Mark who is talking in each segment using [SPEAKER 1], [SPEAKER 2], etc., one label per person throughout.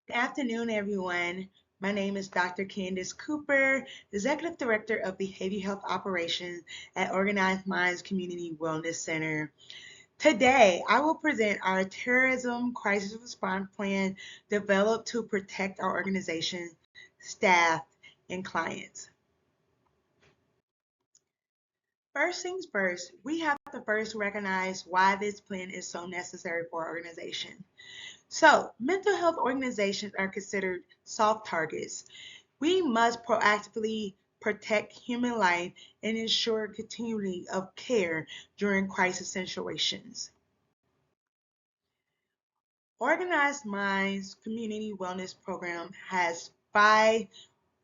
[SPEAKER 1] Good afternoon, everyone. My name is Dr. Candace Cooper, Executive Director of Behavioral Health Operations at Organized Minds Community Wellness Center. Today, I will present our Terrorism Crisis Response Plan developed to protect our organization, staff, and clients. First things first, we have to first recognize why this plan is so necessary for our organization. So, mental health organizations are considered soft targets. We must proactively protect human life and ensure continuity of care during crisis situations. Organized Minds Community Wellness Program has 5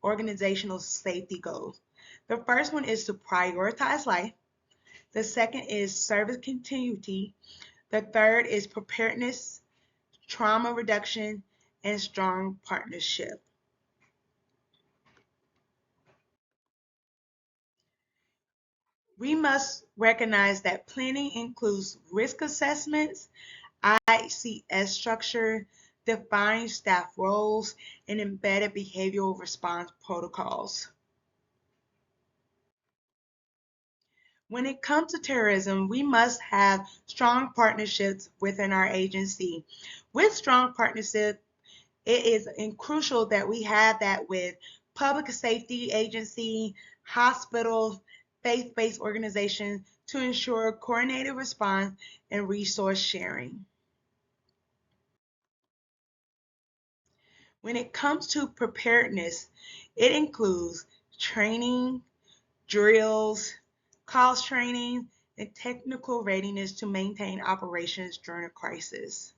[SPEAKER 1] organizational safety goals. The first one is to prioritize life. The second is service continuity. The third is preparedness, trauma reduction, and strong partnership. We must recognize that planning includes risk assessments, ICS structure, defined staff roles, and embedded behavioral response protocols. When it comes to terrorism, we must have strong partnerships within our agency. With strong partnership, it is crucial that we have that with public safety agency, hospitals, faith-based organizations to ensure coordinated response and resource sharing. When it comes to preparedness, it includes training, drills, cause training, and technical readiness to maintain operations during a crisis.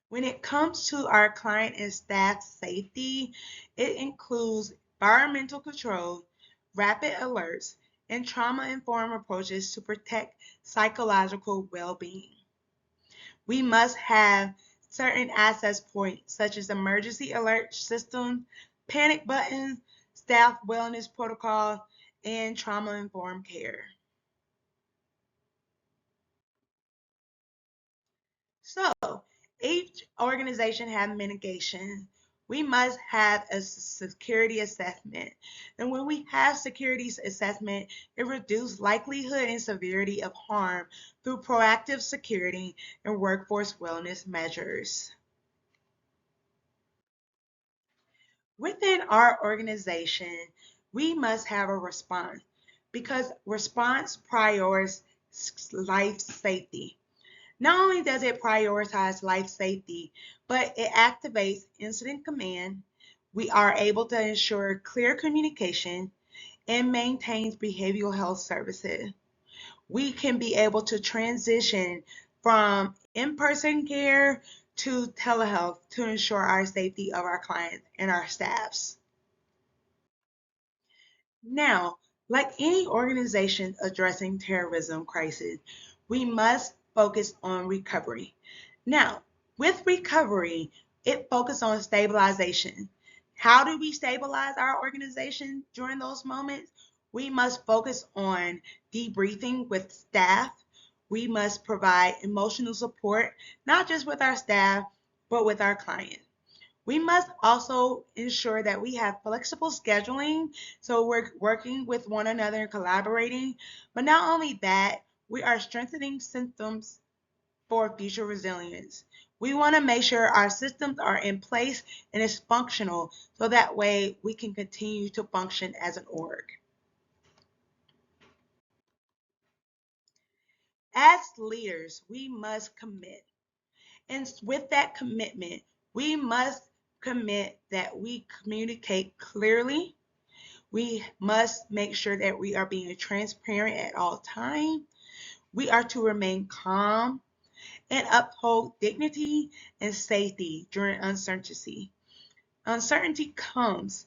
[SPEAKER 1] When it comes to our client and staff safety, it includes environmental control, rapid alerts, and trauma-informed approaches to protect psychological well-being. We must have certain access points such as emergency alert systems, panic buttons, staff wellness protocol, and trauma-informed care. So each organization has mitigation. We must have a security assessment. And when we have security assessment, it reduces likelihood and severity of harm through proactive security and workforce wellness measures. Within our organization, we must have a response because response prioritizes life safety. Not only does it prioritize life safety, but it activates incident command. We are able to ensure clear communication and maintains behavioral health services. We can be able to transition from in-person care to telehealth to ensure our safety of our clients and our staffs. Now, like any organization addressing terrorism crisis, we must focus on recovery. Now, with recovery, it focuses on stabilization. How do we stabilize our organization during those moments? We must focus on debriefing with staff. We must provide emotional support, not just with our staff, but with our clients. We must also ensure that we have flexible scheduling, so we're working with one another and collaborating. But not only that, we are strengthening systems for future resilience. We want to make sure our systems are in place and is functional so that way we can continue to function as an org. As leaders, we must commit. And with that commitment, we must commit that we communicate clearly. We must make sure that we are being transparent at all times. We are to remain calm and uphold dignity and safety during uncertainty. Uncertainty comes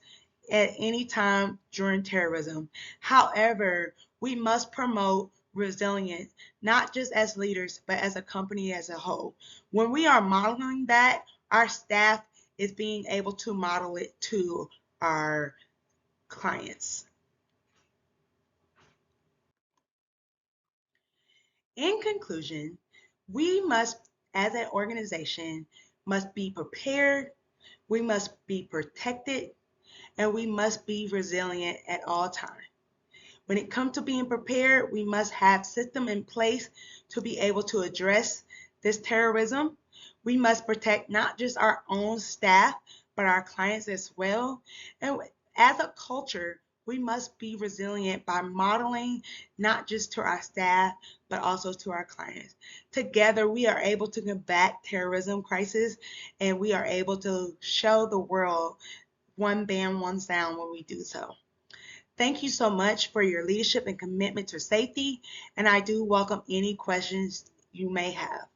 [SPEAKER 1] at any time during terrorism. However, we must promote resilience, not just as leaders, but as a company as a whole. When we are modeling that, our staff is being able to model it to our clients. In conclusion, We must, as an organization, must be prepared, we must be protected, and we must be resilient at all times. When it comes to being prepared, we must have system in place to be able to address this terrorism. We must protect not just our own staff, but our clients as well. And as a culture, we must be resilient by modeling not just to our staff, but also to our clients. Together, we are able to combat terrorism crisis, and we are able to show the world one band, one sound when we do so. Thank you so much for your leadership and commitment to safety, and I do welcome any questions you may have.